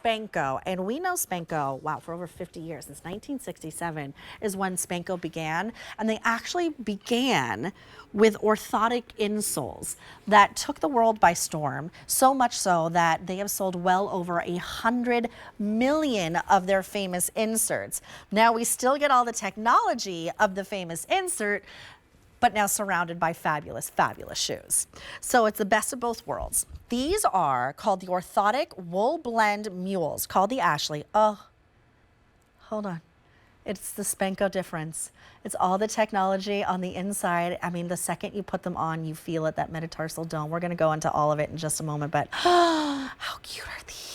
Spenco, and we know Spenco, wow, for over 50 years, since 1967 is when Spenco began, and they actually began with orthotic insoles that took the world by storm, so much so that they have sold well over 100 million of their famous inserts. Now we still get all the technology of the famous insert, but now surrounded by fabulous, fabulous shoes. So it's the best of both worlds. These are called the Orthotic Wool Blend Mules, called the Ashley. Oh, hold on. It's the Spenco difference. It's all the technology on the inside. I mean, the second you put them on, you feel it, that metatarsal dome. We're gonna go into all of it in just a moment, but how cute are these?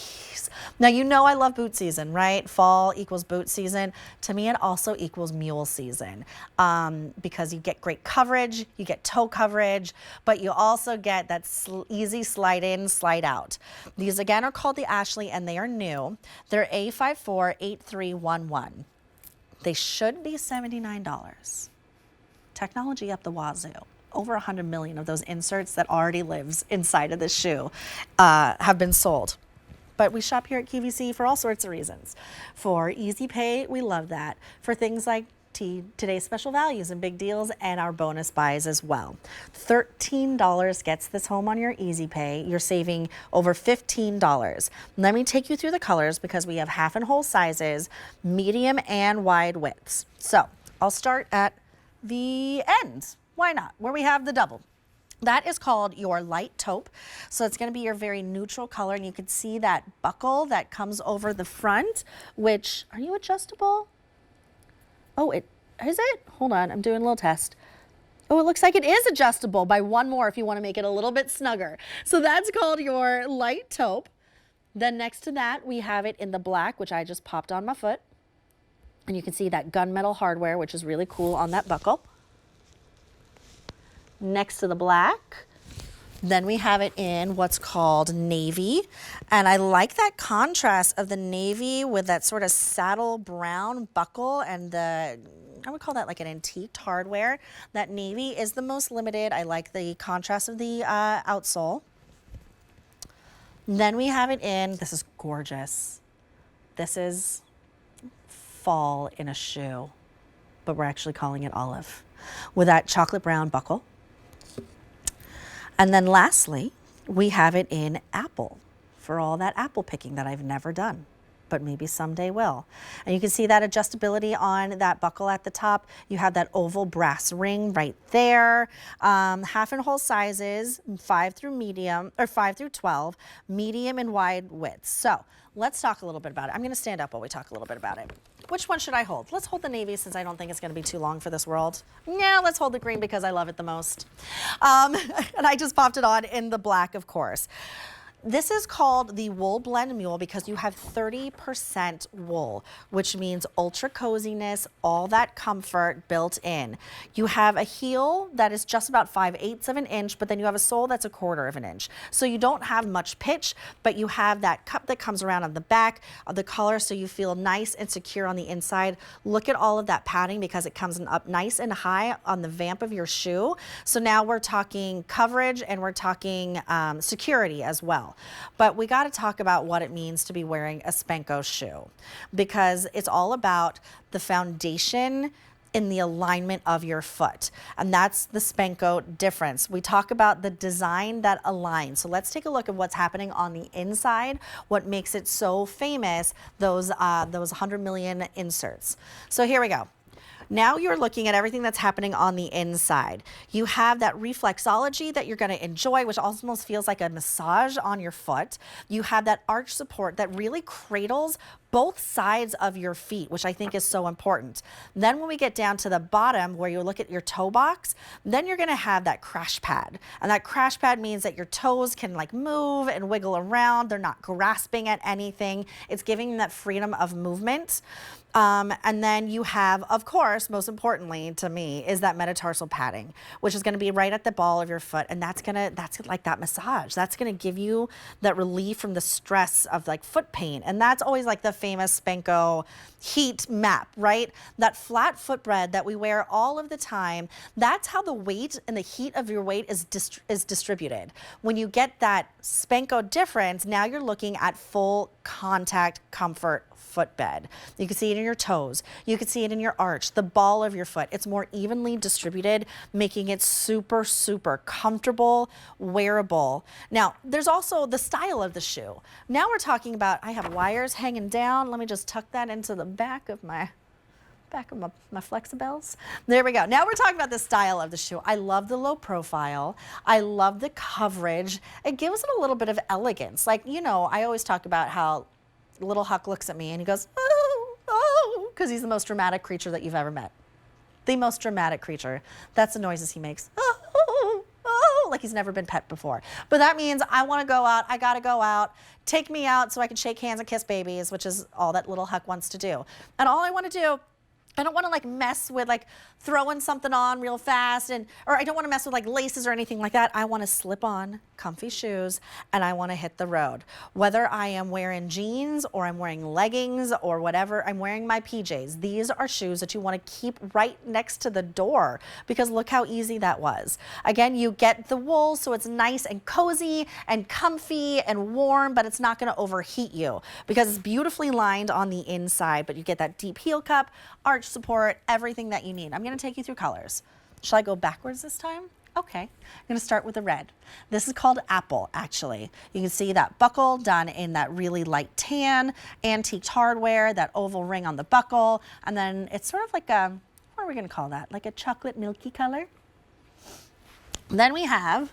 Now, you know I love boot season, right? Fall equals boot season. To me, it also equals mule season because you get great coverage, you get toe coverage, but you also get that easy slide in, slide out. These again are called the Ashley, and they are new. They're A548311. They should be $79. Technology up the wazoo. Over 100 million of those inserts that already lives inside of this shoe have been sold. But we shop here at QVC for all sorts of reasons. For easy pay, we love that. For things like today's special values and big deals and our bonus buys as well. $13 gets this home on your easy pay. You're saving over $15. Let me take you through the colors because we have half and whole sizes, medium and wide widths. So I'll start at the end. Why not? Where we have the double. That is called your light taupe. So it's going to be your very neutral color, and you can see that buckle that comes over the front, which, are you adjustable? Oh, is it? Hold on, I'm doing a little test. Oh, it looks like it is adjustable by one more if you want to make it a little bit snugger. So that's called your light taupe. Then next to that, we have it in the black, which I just popped on my foot. And you can see that gunmetal hardware, which is really cool on that buckle. Next to the black, then we have it in what's called navy. And I like that contrast of the navy with that sort of saddle brown buckle and I would call that like an antiqued hardware. That navy is the most limited. I like the contrast of the outsole. Then we have it in, this is gorgeous. This is fall in a shoe, but we're actually calling it olive, with that chocolate brown buckle. And then lastly, we have it in apple for all that apple picking that I've never done, but maybe someday will. And you can see that adjustability on that buckle at the top. You have that oval brass ring right there. Half and whole sizes, 5 through 12, medium and wide widths. So let's talk a little bit about it. I'm gonna stand up while we talk a little bit about it. Which one should I hold? Let's hold the navy since I don't think it's gonna be too long for this world. Yeah, let's hold the green because I love it the most. And I just popped it on in the black, of course. This is called the Wool Blend Mule because you have 30% wool, which means ultra coziness, all that comfort built in. You have a heel that is just about 5/8 of an inch, but then you have a sole that's 1/4 of an inch. So you don't have much pitch, but you have that cup that comes around on the back of the collar so you feel nice and secure on the inside. Look at all of that padding because it comes up nice and high on the vamp of your shoe. So now we're talking coverage and we're talking security as well. But we got to talk about what it means to be wearing a Spenco shoe because it's all about the foundation in the alignment of your foot. And that's the Spenco difference. We talk about the design that aligns. So let's take a look at what's happening on the inside, what makes it so famous, those 100 million inserts. So here we go. Now you're looking at everything that's happening on the inside. You have that reflexology that you're going to enjoy, which almost feels like a massage on your foot. You have that arch support that really cradles both sides of your feet, which I think is so important. Then when we get down to the bottom where you look at your toe box, then you're going to have that crash pad. And that crash pad means that your toes can like move and wiggle around. They're not grasping at anything. It's giving them that freedom of movement. And then you have, of course, most importantly to me, is that metatarsal padding, which is going to be right at the ball of your foot. And that's like that massage. That's going to give you that relief from the stress of like foot pain. And that's always like the famous Spenco heat map, right? That flat footbed that we wear all of the time, that's how the weight and the heat of your weight is distributed. When you get that Spenco difference, now you're looking at full contact comfort footbed. You can see it in your toes. You can see it in your arch, the ball of your foot. It's more evenly distributed, making it super, super comfortable, wearable. Now, there's also the style of the shoe. Now we're talking about, I have wires hanging down. Let me just tuck that into the back of my Flexibels. There we go. Now we're talking about the style of the shoe. I love the low profile. I love the coverage. It gives it a little bit of elegance. Like, you know, I always talk about how little Huck looks at me and he goes, oh, oh, because he's the most dramatic creature that you've ever met. The most dramatic creature. That's the noises he makes. Oh, oh, oh, like he's never been pet before. But that means I want to go out. I got to go out. Take me out so I can shake hands and kiss babies, which is all that little Huck wants to do. And all I want to do, I don't want to like mess with like throwing something on real fast or I don't want to mess with like laces or anything like that. I want to slip on comfy shoes and I want to hit the road. Whether I am wearing jeans or I'm wearing leggings or whatever, I'm wearing my PJs. These are shoes that you want to keep right next to the door because look how easy that was. Again, you get the wool so it's nice and cozy and comfy and warm, but it's not going to overheat you because it's beautifully lined on the inside, but you get that deep heel cup, arch support, everything that you need. I'm going to take you through colors. Shall I go backwards this time? Okay, I'm going to start with the red. This is called Apple, actually. You can see that buckle done in that really light tan, antiqued hardware, that oval ring on the buckle, and then it's sort of like a, what are we going to call that? Like a chocolate milky color. Then we have,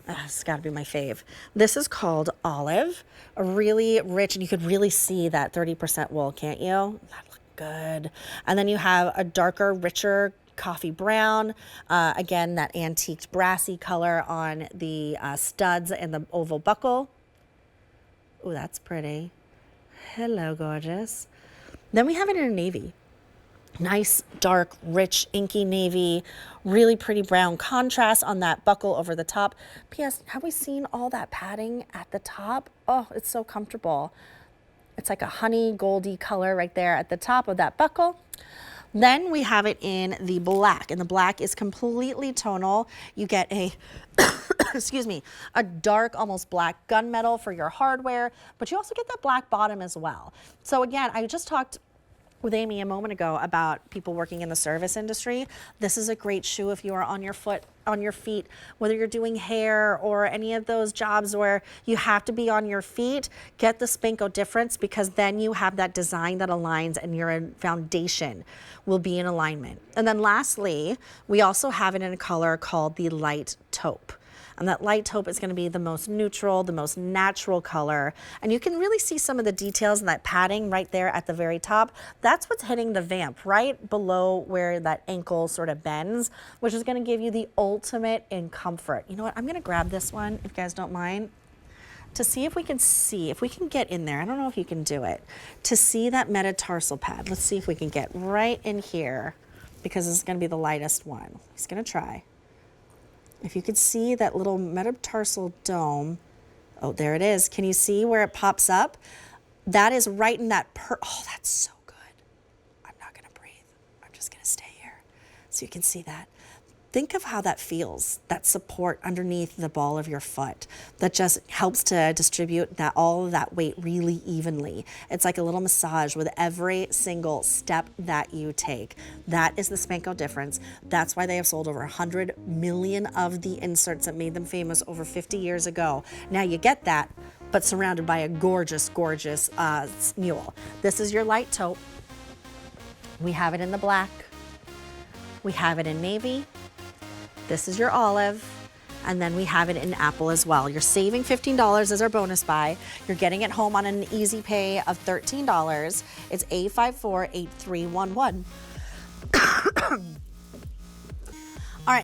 this has got to be my fave. This is called Olive, a really rich, and you could really see that 30% wool, can't you? That looks good. And then you have a darker, richer coffee brown. Again, that antiqued brassy color on the studs and the oval buckle. Oh, that's pretty. Hello, gorgeous. Then we have it in a navy. Nice, dark, rich, inky navy, really pretty brown contrast on that buckle over the top. P.S. Have we seen all that padding at the top? Oh, it's so comfortable. It's like a honey goldy color right there at the top of that buckle. Then we have it in the black, and the black is completely tonal. You get a, excuse me, a dark, almost black gunmetal for your hardware, but you also get that black bottom as well. So again, I just talked with Amy a moment ago about people working in the service industry. This is a great shoe if you are on your feet, whether you're doing hair or any of those jobs where you have to be on your feet. Get the Spenco difference because then you have that design that aligns and your foundation will be in alignment. And then lastly, we also have it in a color called the light taupe. And that light taupe is going to be the most neutral, the most natural color. And you can really see some of the details in that padding right there at the very top. That's what's hitting the vamp right below where that ankle sort of bends, which is going to give you the ultimate in comfort. You know what? I'm going to grab this one, if you guys don't mind, to see if we can get in there. I don't know if you can do it. To see that metatarsal pad. Let's see if we can get right in here because this is going to be the lightest one. He's going to try. If you could see that little metatarsal dome, oh, there it is. Can you see where it pops up? That is right in that oh, that's so good. I'm not gonna breathe. I'm just gonna stay here. So you can see that. Think of how that feels, that support underneath the ball of your foot that just helps to distribute all of that weight really evenly. It's like a little massage with every single step that you take. That is the Spenco difference. That's why they have sold over 100 million of the inserts that made them famous over 50 years ago. Now you get that, but surrounded by a gorgeous, gorgeous mule. This is your light taupe. We have it in the black. We have it in navy. This is your olive, and then we have it in apple as well. You're saving $15 as our bonus buy. You're getting it home on an easy pay of $13. It's 854-8311.